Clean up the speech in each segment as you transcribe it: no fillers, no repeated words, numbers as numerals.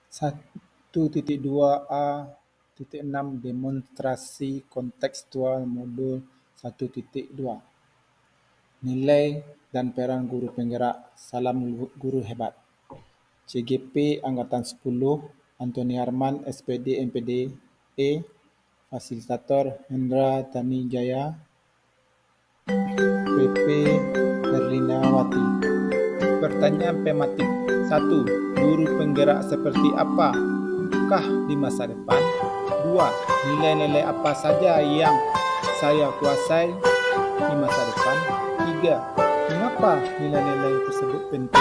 1.2a.6 Demonstrasi kontekstual modul 1.2 Nilai dan peran guru penggerak. Salam guru hebat. CGP Angkatan 10 Antoni Harman SPD MPD A Fasilitator Hendra Tani Jaya PP Herlinawati. Pertanyaan tematik 1. Guru penggerak seperti apakah di masa depan? 2. Nilai-nilai apa saja yang saya kuasai di masa depan? 3. Mengapa nilai-nilai tersebut penting?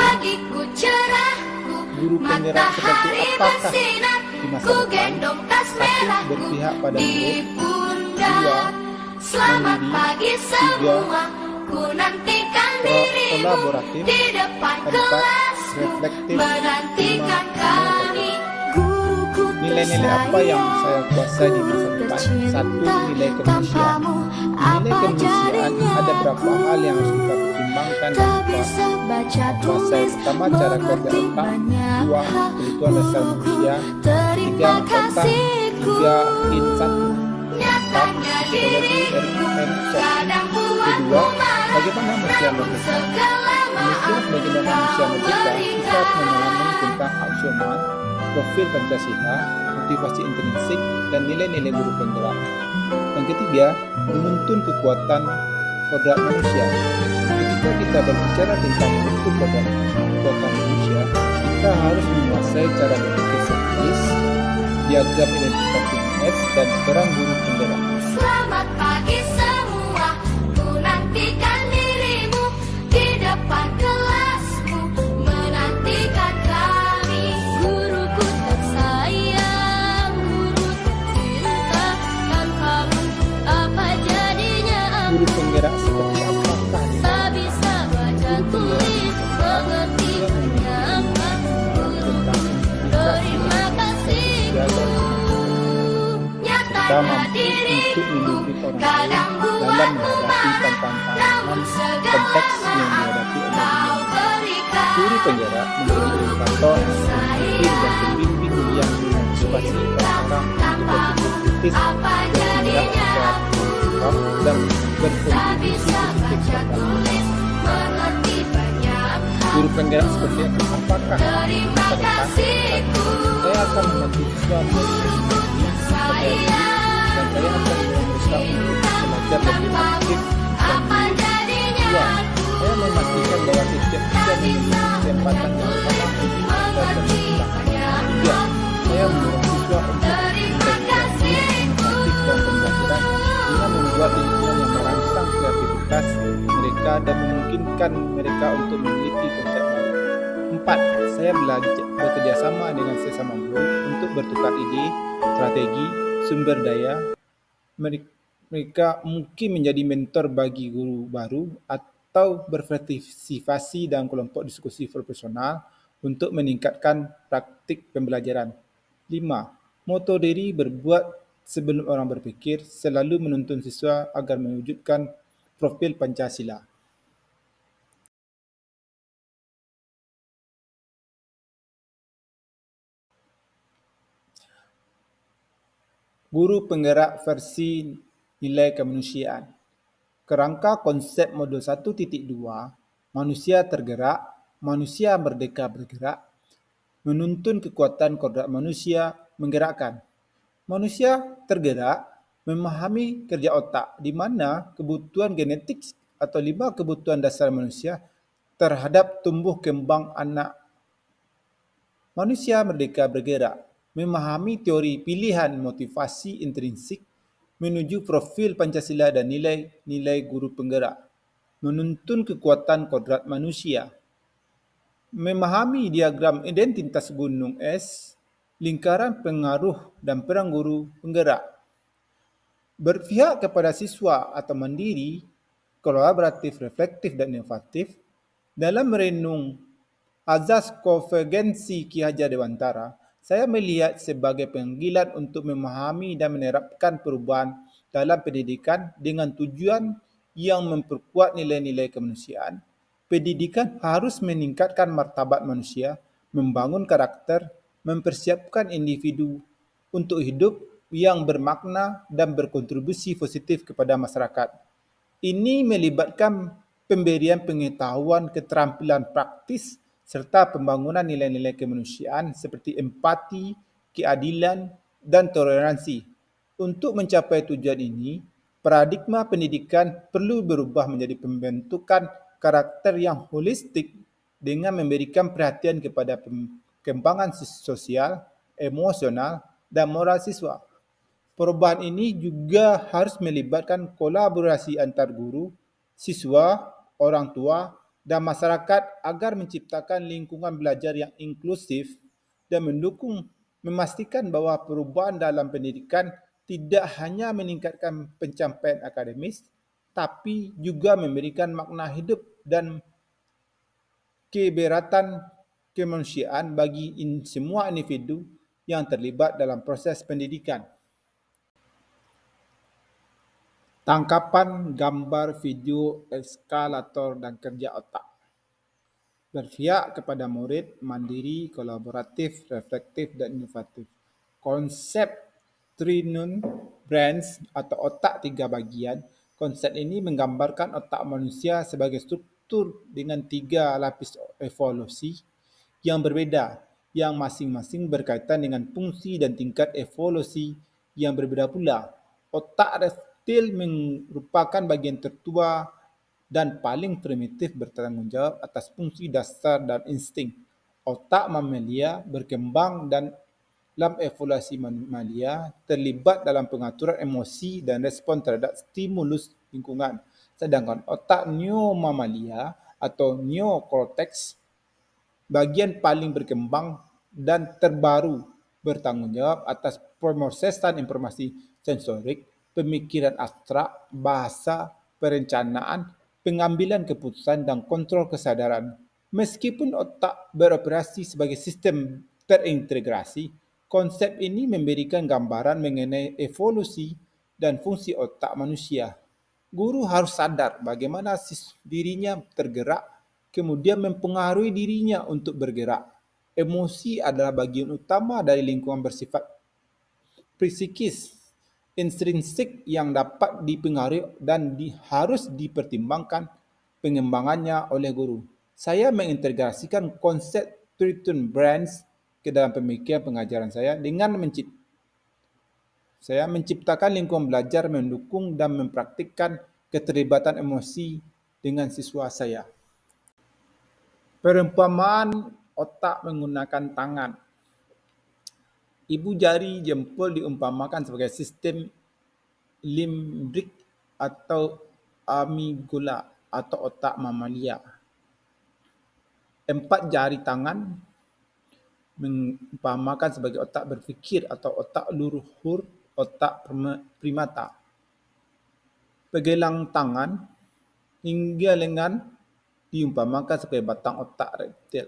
Guru penggerak seperti apakah di masa depan? 1. Berpihak pada murid. 2. Mendidik. 3. Kolaboratif. 4. Reflektif. 5. Nilai-nilai apa yang saya kuasai di masa depan? 1. Nilai kemanusiaan. Nilai kemanusiaan ada beberapa hal yang harus kita pertimbangkan dan kita kuasai. Pertama, cara kerja otak. 2. Kebutuhan dasar manusia. 3. otak. 3. insan. 4. Psikologi Kedua, bagaimana manusia merdeka? Bagaimana manusia merdeka, kita harus memahami tentang aksiomal, profil Pancasila, motivasi intrinsik, dan nilai-nilai guru penggerak. Yang ketiga, menuntun kekuatan kodrat manusia. Ketika kita berbicara tentang bentuk kekuatan manusia, kita harus menguasai cara berpikir saintis, diagram identitas S, dan peran guru penggerak. Selamat pagi semua, ku nantikan dirimu di depan kelasku, menantikan kami. Guruku tersayang, guru tercinta, tanpamu apa jadinya aku? Guru penggerak seperti apakah? Tak bisa baca tulis, mengerti menyapa. Guru, terima kasih guru. Kita mampu untuk memimpin orang lain dalam menghadapi tantangan konteks yang dihadapi oleh dunia. Guru penggerak menjadi edukator, pemimpin dan pembimbing yang memotivasi orang-orang untuk berpikir kritis, bertindak secara bertanggung dan berkontribusi positif pada masyarakat. Guru penggerak seperti apakah di masa depan? Saya akan membantu siswa percaya diri, dan saya akan berusaha untuk belajar lebih aktif dan mandiri. 2. Saya memastikan bahwa setiap siswa memiliki kesempatan yang sama untuk belajar dan berkembang. 3. Saya mendorong siswa untuk berintegrasi aktif dalam pembelajaran dengan membuat lingkungan yang merangsang kreativitas mereka dan memungkinkan mereka untuk meneliti konsep baru. 4. Saya bekerja sama dengan sesama guru untuk bertukar ide, strategi, sumber daya. Mereka mungkin menjadi mentor bagi guru baru atau berpartisipasi dalam kelompok diskusi profesional untuk meningkatkan praktik pembelajaran. 5. Moto diri berbuat sebelum orang berpikir, selalu menuntun siswa agar mewujudkan profil Pancasila. Guru penggerak versi nilai kemanusiaan. Kerangka konsep modul 1.2, manusia tergerak, manusia merdeka bergerak, menuntun kekuatan kodrat manusia menggerakkan. Manusia tergerak memahami kerja otak, di mana kebutuhan genetik atau 5 kebutuhan dasar manusia terhadap tumbuh kembang anak. Manusia merdeka bergerak memahami teori pilihan motivasi intrinsik menuju profil Pancasila dan nilai-nilai guru penggerak, menuntun kekuatan kodrat manusia, memahami diagram identitas gunung es, lingkaran pengaruh dan peran guru penggerak, berpihak kepada siswa atau mandiri, kolaboratif, reflektif, dan inovatif, dalam merenung azas konvergensi Ki Hajar Dewantara. Saya melihat sebagai panggilan untuk memahami dan menerapkan perubahan dalam pendidikan dengan tujuan yang memperkuat nilai-nilai kemanusiaan. Pendidikan harus meningkatkan martabat manusia, membangun karakter, mempersiapkan individu untuk hidup yang bermakna dan berkontribusi positif kepada masyarakat. Ini melibatkan pemberian pengetahuan, keterampilan praktis, serta pembangunan nilai-nilai kemanusiaan seperti empati, keadilan, dan toleransi. Untuk mencapai tujuan ini, paradigma pendidikan perlu berubah menjadi pembentukan karakter yang holistik dengan memberikan perhatian kepada perkembangan sosial, emosional, dan moral siswa. Perubahan ini juga harus melibatkan kolaborasi antar guru, siswa, orang tua, dan masyarakat agar menciptakan lingkungan belajar yang inklusif dan memastikan bahwa perubahan dalam pendidikan tidak hanya meningkatkan pencapaian akademis, tapi juga memberikan makna hidup dan keberatan kemanusiaan bagi semua individu yang terlibat dalam proses pendidikan. Tangkapan gambar video eskalator dan kerja otak. Berpihak kepada murid, mandiri, kolaboratif, reflektif, dan inovatif. Konsep Trinun Brands atau otak tiga bagian, konsep ini menggambarkan otak manusia sebagai struktur dengan tiga lapis evolusi yang berbeda, yang masing-masing berkaitan dengan fungsi dan tingkat evolusi yang berbeda pula. Otak reptil merupakan bagian tertua dan paling primitif bertanggungjawab atas fungsi dasar dan insting. Otak mamalia berkembang dan dalam evolusi mamalia terlibat dalam pengaturan emosi dan respon terhadap stimulus lingkungan. Sedangkan otak neomamalia atau neokorteks bagian paling berkembang dan terbaru bertanggungjawab atas pemrosesan informasi sensorik, pemikiran abstrak, bahasa, perencanaan, pengambilan keputusan dan kontrol kesadaran. Meskipun otak beroperasi sebagai sistem terintegrasi, konsep ini memberikan gambaran mengenai evolusi dan fungsi otak manusia. Guru harus sadar bagaimana dirinya tergerak, kemudian mempengaruhi dirinya untuk bergerak. Emosi adalah bagian utama dari lingkungan bersifat psikis, intrinsik yang dapat dipengaruhi dan harus dipertimbangkan pengembangannya oleh guru. Saya mengintegrasikan konsep Triton Brands ke dalam pemikiran pengajaran saya dengan saya menciptakan lingkungan belajar mendukung dan mempraktikkan keterlibatan emosi dengan siswa saya. Perumpamaan otak menggunakan tangan. Ibu jari jempol diumpamakan sebagai sistem limbic atau amigdala atau otak mamalia. 4 jari tangan mengumpamakan sebagai otak berfikir atau otak luhur, otak primata. Pegelang tangan hingga lengan diumpamakan sebagai batang otak reptil.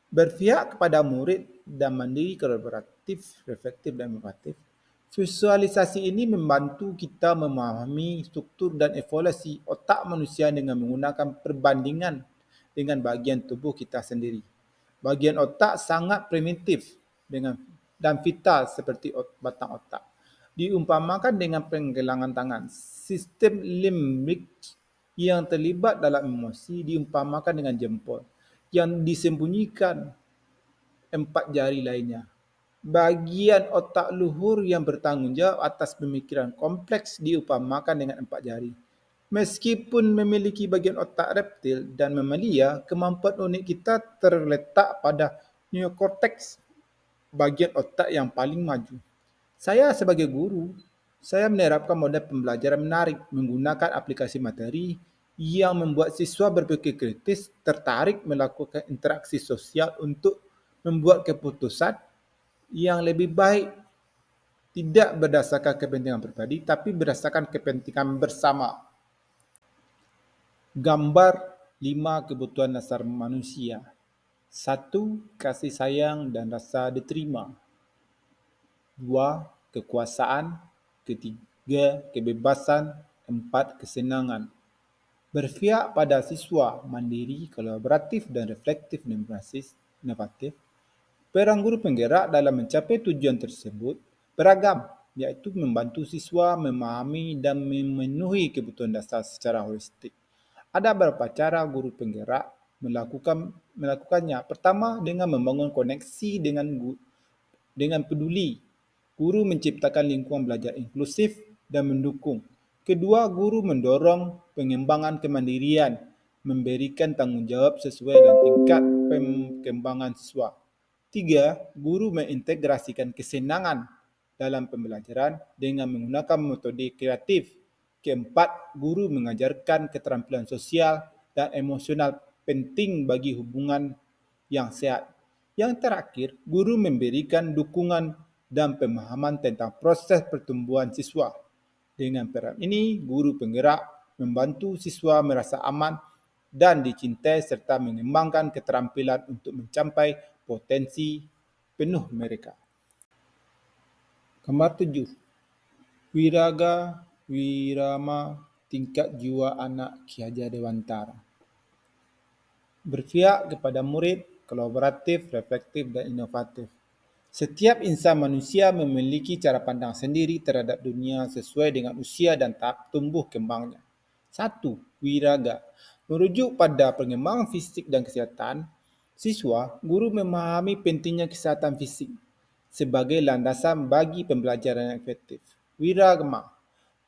Berpihak kepada murid dan mandiri, kolaboratif, reflektif, dan inovatif. Visualisasi ini membantu kita memahami struktur dan evolusi otak manusia dengan menggunakan perbandingan dengan bahagian tubuh kita sendiri. Bahagian otak sangat primitif dan vital seperti batang otak. Diumpamakan dengan penggelangan tangan. Sistem limbic yang terlibat dalam emosi diumpamakan dengan jempol yang disembunyikan 4 jari lainnya. Bahagian otak luhur yang bertanggungjawab atas pemikiran kompleks diumpamakan dengan 4 jari. Meskipun memiliki bagian otak reptil dan mamalia, kemampuan unik kita terletak pada neokorteks, bagian otak yang paling maju. Saya sebagai guru, saya menerapkan model pembelajaran menarik menggunakan aplikasi materi yang membuat siswa berpikir kritis, tertarik melakukan interaksi sosial untuk membuat keputusan yang lebih baik, tidak berdasarkan kepentingan pribadi tapi berdasarkan kepentingan bersama. Gambar 5 kebutuhan dasar manusia. 1. Kasih sayang dan rasa diterima. 2. Kekuasaan. 3. Kebebasan. 4. Kesenangan. Berpihak pada siswa mandiri, kolaboratif dan reflektif inovatif. Peran guru penggerak dalam mencapai tujuan tersebut beragam, iaitu membantu siswa memahami dan memenuhi kebutuhan dasar secara holistik. Ada beberapa cara guru penggerak melakukannya. Pertama, dengan membangun koneksi dengan peduli. Guru menciptakan lingkungan belajar inklusif dan mendukung. Kedua, guru mendorong pengembangan kemandirian, memberikan tanggungjawab sesuai dengan tingkat perkembangan siswa. Tiga, guru mengintegrasikan kesenangan dalam pembelajaran dengan menggunakan metode kreatif. Keempat, guru mengajarkan keterampilan sosial dan emosional penting bagi hubungan yang sehat. Yang terakhir, guru memberikan dukungan dan pemahaman tentang proses pertumbuhan siswa. Dengan peran ini, guru penggerak membantu siswa merasa aman dan dicintai serta mengembangkan keterampilan untuk mencapai potensi penuh mereka. Gambar 7. Wiraga Wirama Tingkat Jiwa Anak Ki Hajar Dewantara. Berpihak kepada murid, kolaboratif, reflektif, dan inovatif. Setiap insan manusia memiliki cara pandang sendiri terhadap dunia sesuai dengan usia dan tahap tumbuh kembangnya. 1. Wiraga. Merujuk pada pengembangan fisik dan kesihatan, siswa, guru memahami pentingnya kesihatan fisik sebagai landasan bagi pembelajaran yang efektif. Wiragama.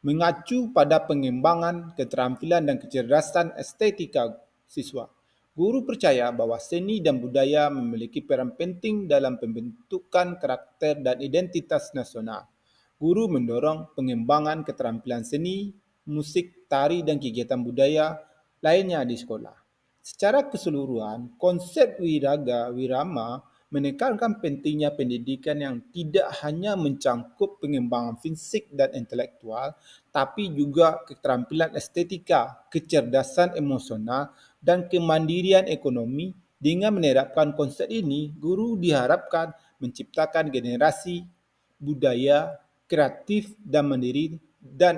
Mengacu pada pengembangan keterampilan dan kecerdasan estetika siswa. Guru percaya bahawa seni dan budaya memiliki peran penting dalam pembentukan karakter dan identitas nasional. Guru mendorong pengembangan keterampilan seni, musik, tari dan kegiatan budaya lainnya di sekolah. Secara keseluruhan, konsep Wiraga Wirama menekankan pentingnya pendidikan yang tidak hanya mencangkup pengembangan fisik dan intelektual, tapi juga keterampilan estetika, kecerdasan emosional, dan kemandirian ekonomi. Dengan menerapkan konsep ini, guru diharapkan menciptakan generasi budaya kreatif dan mandiri dan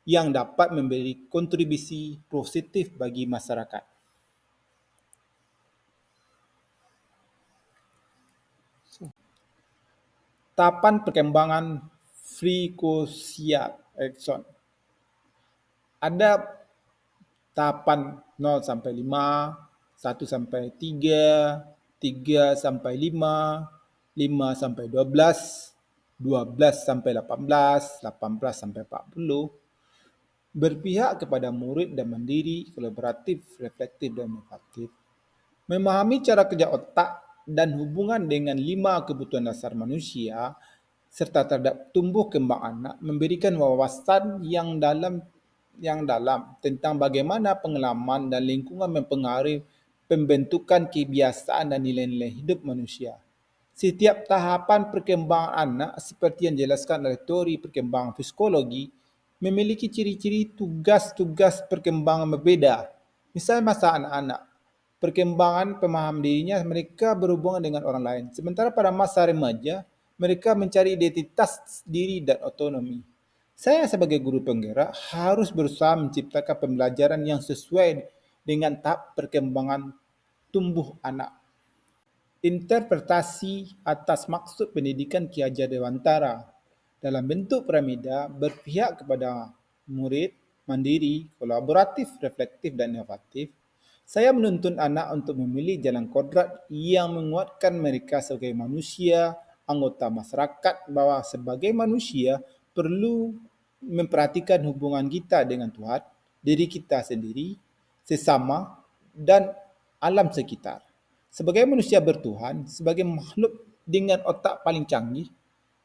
yang dapat memberi kontribusi positif bagi masyarakat. Tahapan perkembangan frekuensial akson. Ada tahapan 0 sampai 5, 1 sampai 3, 3 sampai 5, 5 sampai 12, 12 sampai 18, 18 sampai 40. Berpihak kepada murid dan mandiri, kolaboratif, reflektif dan inovatif. Memahami cara kerja otak dan hubungan dengan 5 kebutuhan dasar manusia serta terhadap tumbuh kembang anak memberikan wawasan yang dalam tentang bagaimana pengalaman dan lingkungan mempengaruhi pembentukan kebiasaan dan nilai-nilai hidup manusia. Setiap tahapan perkembangan anak seperti yang dijelaskan oleh teori perkembangan psikologi memiliki ciri-ciri tugas-tugas perkembangan berbeza. Misal masa anak-anak, perkembangan pemahaman dirinya mereka berhubungan dengan orang lain. Sementara pada masa remaja, mereka mencari identitas diri dan otonomi. Saya sebagai guru penggerak harus berusaha menciptakan pembelajaran yang sesuai dengan tahap perkembangan tumbuh anak. Interpretasi atas maksud pendidikan Ki Hajar Dewantara dalam bentuk piramida berpihak kepada murid, mandiri, kolaboratif, reflektif dan inovatif. Saya menuntun anak untuk memilih jalan kodrat yang menguatkan mereka sebagai manusia, anggota masyarakat bahawa sebagai manusia perlu memperhatikan hubungan kita dengan Tuhan, diri kita sendiri, sesama dan alam sekitar. Sebagai manusia bertuhan, sebagai makhluk dengan otak paling canggih,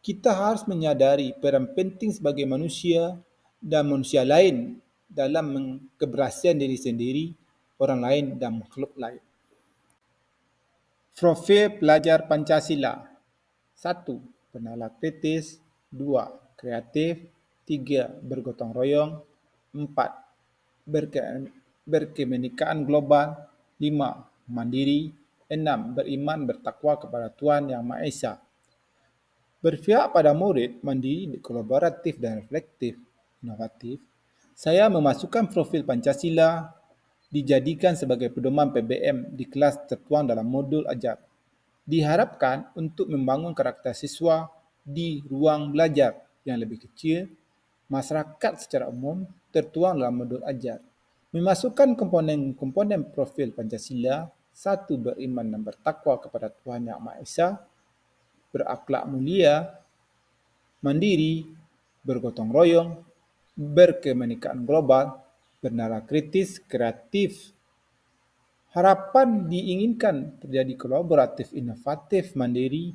kita harus menyadari peran penting sebagai manusia dan manusia lain dalam keberhasilan diri sendiri, orang lain dan makhluk lain. Profil pelajar Pancasila. 1. Bernalar kritis. 2. Kreatif. 3. Bergotong royong. 4. Berkebenekaan global. 5. Mandiri. 6. Beriman bertakwa kepada Tuhan Yang Maha Esa. Berpihak pada murid, mandiri, kolaboratif dan reflektif, inovatif. Saya memasukkan profil Pancasila dijadikan sebagai pedoman PBM di kelas tertuang dalam modul ajar. diharapkan untuk membangun karakter siswa di ruang belajar yang lebih kecil, masyarakat secara umum tertuang dalam modul ajar. Memasukkan komponen-komponen profil Pancasila, satu beriman dan bertakwa kepada Tuhan Yang Maha Esa, berakhlak mulia, mandiri, bergotong royong, berkemanifestaan global, bernalar kritis, kreatif. Harapan diinginkan terjadi kolaboratif, inovatif, mandiri,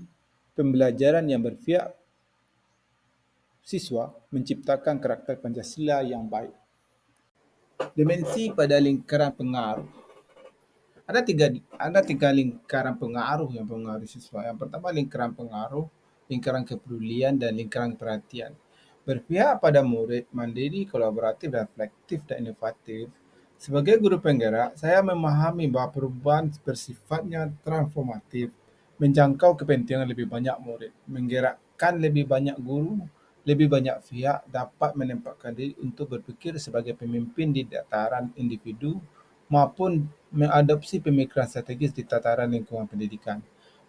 pembelajaran yang berpihak siswa menciptakan karakter Pancasila yang baik. Dimensi pada lingkaran pengaruh. Ada tiga lingkaran pengaruh yang mempengaruhi siswa. Yang pertama lingkaran pengaruh, lingkaran kepedulian, dan lingkaran perhatian. Berpihak pada murid, mandiri, kolaboratif, dan reflektif dan inovatif. Sebagai guru penggerak, saya memahami bahwa perubahan bersifatnya transformatif, menjangkau kepentingan lebih banyak murid, menggerakkan lebih banyak guru, lebih banyak pihak dapat menempatkan diri untuk berpikir sebagai pemimpin di tataran individu maupun mengadopsi pemikiran strategis di tataran lingkungan pendidikan.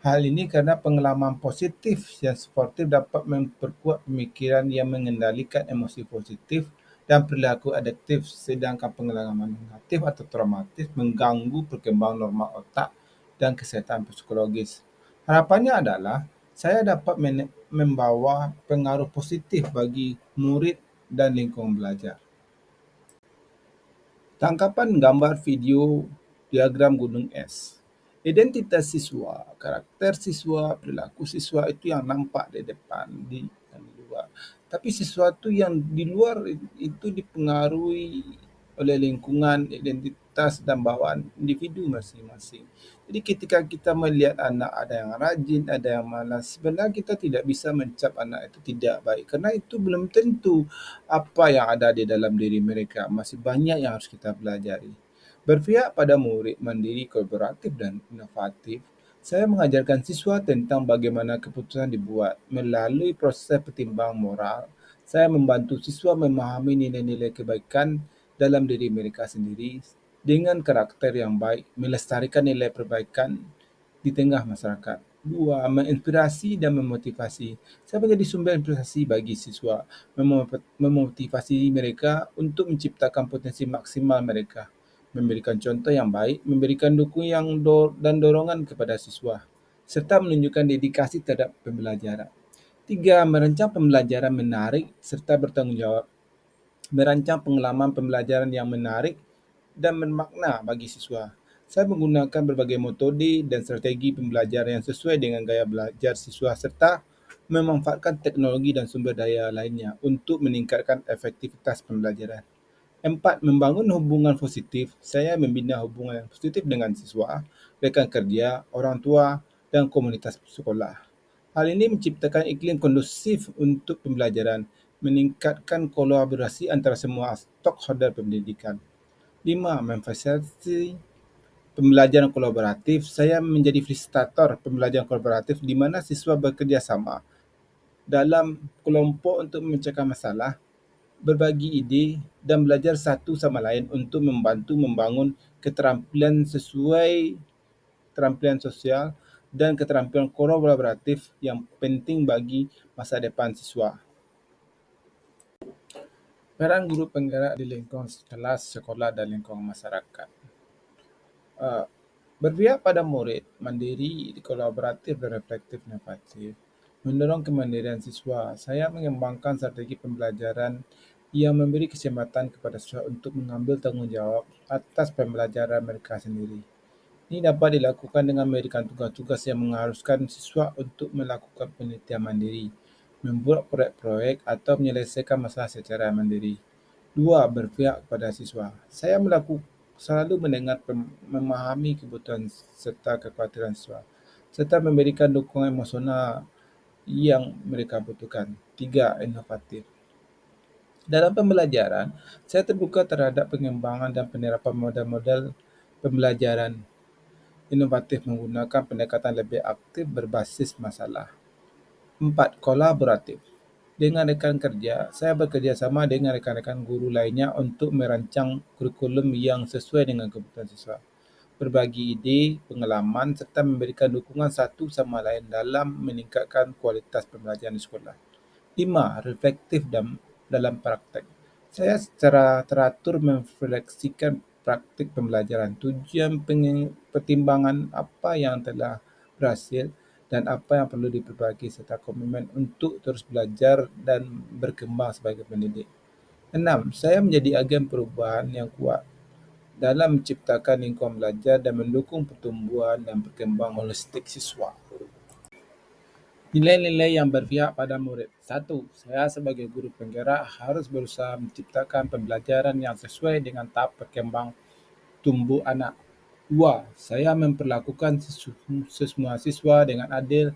Hal ini karena pengalaman positif yang sportif dapat memperkuat pemikiran yang mengendalikan emosi positif dan perilaku adaptif, sedangkan pengalaman negatif atau traumatis mengganggu perkembangan normal otak dan kesehatan psikologis. Harapannya adalah saya dapat membawa pengaruh positif bagi murid dan lingkungan belajar. Tangkapan gambar video diagram gunung es. Identitas siswa, karakter siswa, perilaku siswa itu yang nampak di depan, dan di luar. Tapi sesuatu yang di luar itu dipengaruhi oleh lingkungan, identitas dan bawaan individu masing-masing. Jadi ketika kita melihat anak ada yang rajin, ada yang malas, sebenarnya kita tidak bisa mencap anak itu tidak baik. Karena itu belum tentu apa yang ada di dalam diri mereka. Masih banyak yang harus kita pelajari. Berpihak pada murid mandiri, kolaboratif, dan inovatif, saya mengajarkan siswa tentang bagaimana keputusan dibuat. Melalui proses pertimbangan moral, saya membantu siswa memahami nilai-nilai kebaikan dalam diri mereka sendiri dengan karakter yang baik, melestarikan nilai perbaikan di tengah masyarakat. Dua, menginspirasi dan memotivasi. Saya menjadi sumber inspirasi bagi siswa, memotivasi mereka untuk menciptakan potensi maksimal mereka, memberikan contoh yang baik, memberikan dukungan dan dorongan kepada siswa, serta menunjukkan dedikasi terhadap pembelajaran. Tiga, merancang pembelajaran menarik serta bertanggung jawab. Merancang pengalaman pembelajaran yang menarik dan bermakna bagi siswa. Saya menggunakan berbagai metode dan strategi pembelajaran yang sesuai dengan gaya belajar siswa serta memanfaatkan teknologi dan sumber daya lainnya untuk meningkatkan efektivitas pembelajaran. Empat, membangun hubungan positif. Saya membina hubungan yang positif dengan siswa, rekan kerja, orang tua, dan komunitas sekolah. Hal ini menciptakan iklim kondusif untuk pembelajaran, meningkatkan kolaborasi antara semua stakeholder pendidikan. Lima, memfasilitasi pembelajaran kolaboratif. Saya menjadi fasilitator pembelajaran kolaboratif di mana siswa bekerja sama dalam kelompok untuk memecahkan masalah, berbagi ide, dan belajar satu sama lain untuk membantu membangun keterampilan sesuai keterampilan sosial dan keterampilan kolaboratif yang penting bagi masa depan siswa. Peran guru penggerak di lingkungan kelas, sekolah, dan lingkungan masyarakat. Uh, Berpihak pada murid, mandiri, kolaboratif, dan reflektif inovatif, mendorong kemandirian siswa. Saya mengembangkan strategi pembelajaran yang memberi kesempatan kepada siswa untuk mengambil tanggung jawab atas pembelajaran mereka sendiri. Ini dapat dilakukan dengan memberikan tugas-tugas yang mengharuskan siswa untuk melakukan penelitian mandiri, membuat proyek-proyek, atau menyelesaikan masalah secara mandiri. Dua, berpihak kepada siswa. Saya selalu mendengar memahami kebutuhan serta kekhawatiran siswa, serta memberikan dukungan emosional yang mereka butuhkan. Tiga, inovatif. Dalam pembelajaran, saya terbuka terhadap pengembangan dan penerapan model-model pembelajaran inovatif menggunakan pendekatan lebih aktif berbasis masalah. Empat, kolaboratif. Dengan rekan kerja, saya bekerja sama dengan rekan-rekan guru lainnya untuk merancang kurikulum yang sesuai dengan kebutuhan siswa. berbagi ide, pengalaman serta memberikan dukungan satu sama lain dalam meningkatkan kualitas pembelajaran di sekolah. 5. Reflektif dalam praktek. Saya secara teratur merefleksikan praktik pembelajaran. Tujuan pertimbangan apa yang telah berhasil dan apa yang perlu diperbaiki serta komitmen untuk terus belajar dan berkembang sebagai pendidik. 6. Saya menjadi agen perubahan yang kuat dalam menciptakan lingkungan belajar dan mendukung pertumbuhan dan perkembangan holistik siswa. Nilai-nilai yang berpihak pada murid. 1. Saya sebagai guru penggerak harus berusaha menciptakan pembelajaran yang sesuai dengan tahap perkembang tumbuh anak. 2. Saya memperlakukan semua siswa dengan adil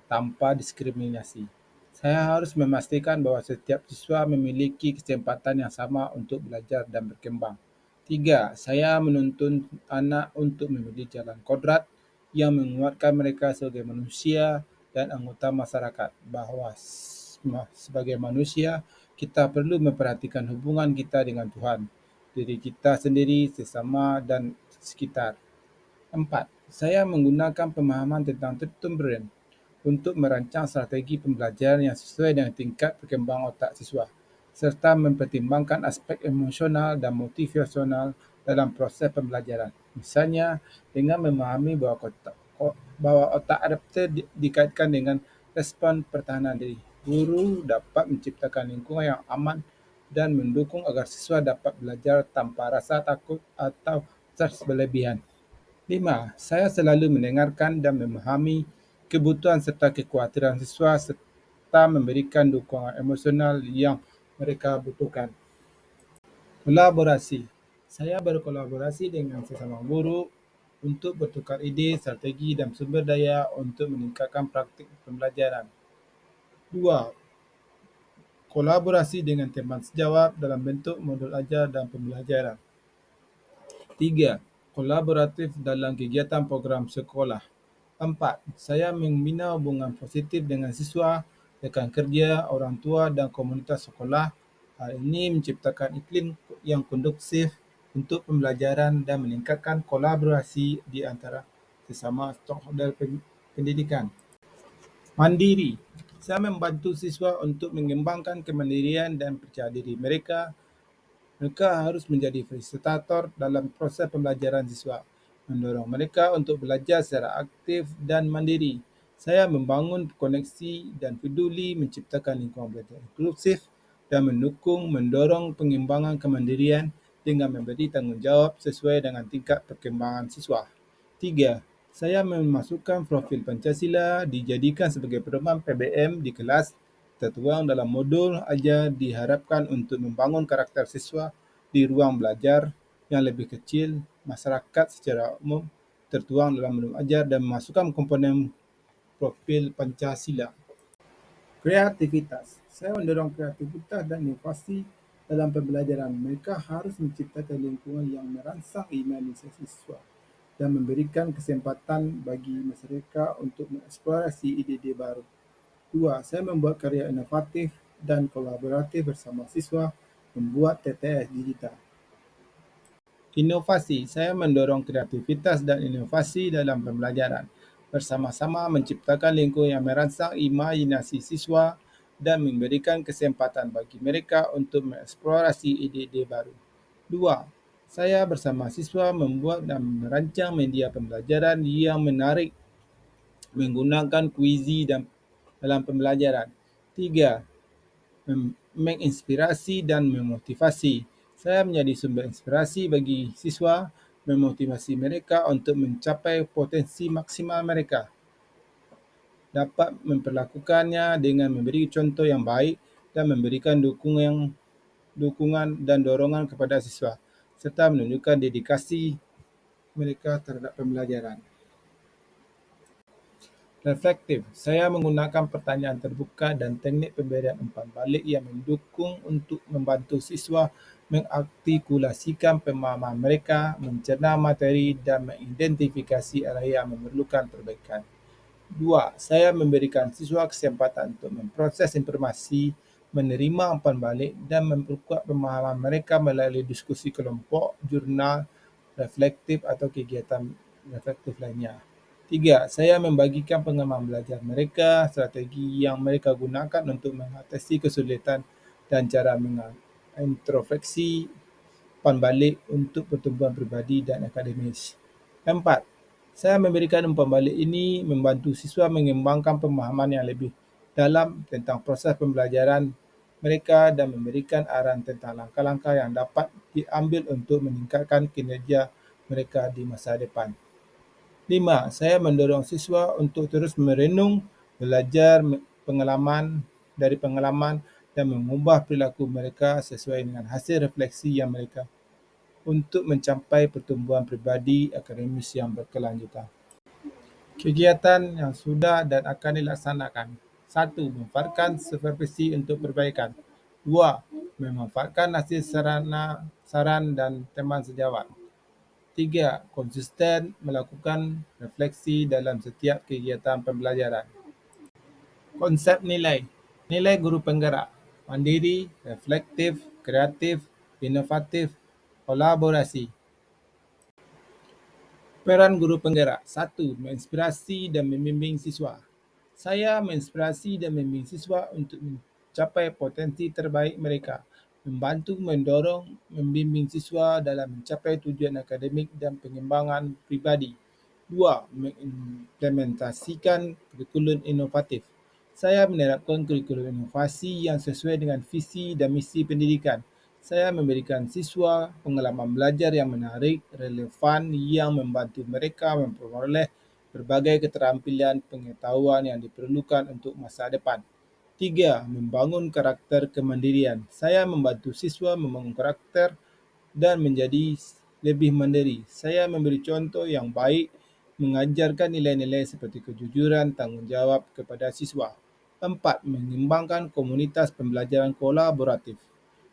tanpa diskriminasi. Saya harus memastikan bahwa setiap siswa memiliki kesempatan yang sama untuk belajar dan berkembang. 3. Saya menuntun anak untuk memilih jalan kodrat yang menguatkan mereka sebagai manusia dan anggota masyarakat, bahwa sebagai manusia kita perlu memperhatikan hubungan kita dengan Tuhan, diri kita sendiri, sesama, dan sekitar. 4. Saya menggunakan pemahaman tentang Treatment Brain untuk merancang strategi pembelajaran yang sesuai dengan tingkat perkembangan otak siswa, serta mempertimbangkan aspek emosional dan motivasional dalam proses pembelajaran. Misalnya, dengan memahami bahwa otak adapter dikaitkan dengan respon pertahanan diri, guru dapat menciptakan lingkungan yang aman dan mendukung agar siswa dapat belajar tanpa rasa takut atau stres berlebihan. 5. Saya selalu mendengarkan dan memahami kebutuhan serta kekhawatiran siswa serta memberikan dukungan emosional yang mereka butuhkan. Kolaborasi. Saya berkolaborasi dengan sesama guru untuk bertukar ide, strategi, dan sumber daya untuk meningkatkan praktik pembelajaran. 2. Kolaborasi dengan teman sejawat dalam bentuk modul ajar dan pembelajaran. 3. Kolaboratif dalam kegiatan program sekolah. 4. Saya membina hubungan positif dengan siswa, rekan kerja, orang tua, dan komunitas sekolah. Hal ini menciptakan iklim yang kondusif untuk pembelajaran dan meningkatkan kolaborasi di antara sesama stakeholder pendidikan. Mandiri. Saya membantu siswa untuk mengembangkan kemandirian dan percaya diri mereka. Mereka harus menjadi fasilitator dalam proses pembelajaran siswa, mendorong mereka untuk belajar secara aktif dan mandiri. Saya membangun koneksi dan peduli, menciptakan lingkungan belajar inklusif, dan mendorong pengembangan kemandirian dengan memberi tanggungjawab sesuai dengan tingkat perkembangan siswa. 3. Saya memasukkan profil Pancasila dijadikan sebagai pedoman PBM di kelas, tertuang dalam modul ajar diharapkan untuk membangun karakter siswa di ruang belajar yang lebih kecil, masyarakat secara umum, tertuang dalam modul ajar dan memasukkan komponen profil Pancasila. Kreativitas. Saya mendorong kreativitas dan inovasi dalam pembelajaran. Mereka harus menciptakan lingkungan yang merangsang imaginasi siswa dan memberikan kesempatan bagi mereka untuk mengeksplorasi ide-ide baru. 2. Saya membuat karya inovatif dan kolaboratif bersama siswa membuat TTS digital. Inovasi. Saya mendorong kreativitas dan inovasi dalam pembelajaran. Bersama-sama menciptakan lingkungan yang merangsang imajinasi siswa dan memberikan kesempatan bagi mereka untuk mengeksplorasi ide-ide baru. 2. Saya bersama siswa membuat dan merancang media pembelajaran yang menarik menggunakan kuisi dalam pembelajaran. 3. Menginspirasi dan memotivasi. Saya menjadi sumber inspirasi bagi siswa, memotivasi mereka untuk mencapai potensi maksimal mereka. Dapat memperlakukannya dengan memberi contoh yang baik dan memberikan dukungan dan dorongan kepada siswa, serta menunjukkan dedikasi mereka terhadap pembelajaran. Reflektif. Saya menggunakan pertanyaan terbuka dan teknik pemberian umpan balik yang mendukung untuk membantu siswa mengartikulasikan pemahaman mereka, mencerna materi, dan mengidentifikasi area yang memerlukan perbaikan. 2. Saya memberikan siswa kesempatan untuk memproses informasi, menerima umpan balik, dan memperkuat pemahaman mereka melalui diskusi kelompok, jurnal, reflektif atau kegiatan reflektif lainnya. 3. Saya membagikan pengalaman belajar mereka, strategi yang mereka gunakan untuk mengatasi kesulitan dan cara mengintrospeksi umpan balik untuk pertumbuhan pribadi dan akademis. 4. Saya memberikan umpan balik ini membantu siswa mengembangkan pemahaman yang lebih dalam tentang proses pembelajaran mereka dan memberikan arahan tentang langkah-langkah yang dapat diambil untuk meningkatkan kinerja mereka di masa depan. 5. Saya mendorong siswa untuk terus merenung, belajar pengalaman dari pengalaman dan mengubah perilaku mereka sesuai dengan hasil refleksi yang mereka untuk mencapai pertumbuhan pribadi akademis yang berkelanjutan. Kegiatan yang sudah dan akan dilaksanakan. 1. Memanfaatkan supervisi untuk perbaikan. 2. Memanfaatkan hasil saran dan teman sejawat. 3. Konsisten melakukan refleksi dalam setiap kegiatan pembelajaran. Konsep nilai. Nilai guru penggerak. Mandiri, reflektif, kreatif, inovatif, kolaborasi. Peran guru penggerak. 1. Menginspirasi dan membimbing siswa. Saya menginspirasi dan membimbing siswa untuk mencapai potensi terbaik mereka, membantu mendorong membimbing siswa dalam mencapai tujuan akademik dan pengembangan pribadi. 2. Mengimplementasikan kurikulum inovatif. Saya menerapkan kurikulum inovasi yang sesuai dengan visi dan misi pendidikan. Saya memberikan siswa pengalaman belajar yang menarik, relevan, yang membantu mereka memperoleh berbagai keterampilan pengetahuan yang diperlukan untuk masa depan. 3. Membangun karakter kemandirian. Saya membantu siswa membangun karakter dan menjadi lebih mandiri. Saya memberi contoh yang baik, mengajarkan nilai-nilai seperti kejujuran, tanggung jawab kepada siswa. 4. Mengembangkan komunitas pembelajaran kolaboratif.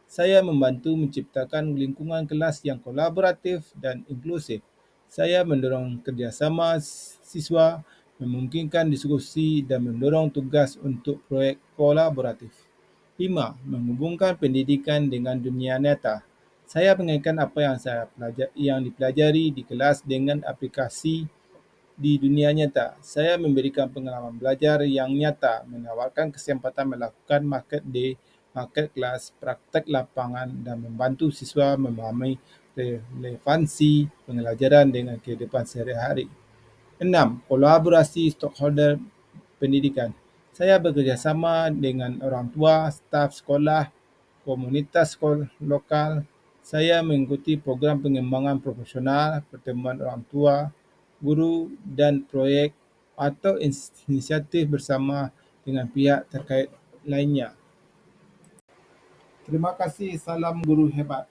Saya membantu menciptakan lingkungan kelas yang kolaboratif dan inklusif. Saya mendorong kerjasama siswa, memungkinkan diskusi dan mendorong tugas untuk proyek kolaboratif. 5. Menghubungkan pendidikan dengan dunia nyata. Saya mengaitkan apa yang dipelajari di kelas dengan aplikasi di dunia nyata. Saya memberikan pengalaman belajar yang nyata, menawarkan kesempatan melakukan market day, market kelas, praktek lapangan, dan membantu siswa memahami relevansi pembelajaran dengan kehidupan sehari-hari. 6. Kolaborasi stakeholder pendidikan. Saya bekerjasama dengan orang tua, staf sekolah, komunitas lokal. Saya mengikuti program pengembangan profesional, pertemuan orang tua, guru, dan proyek atau inisiatif bersama dengan pihak terkait lainnya. Terima kasih. Salam guru hebat.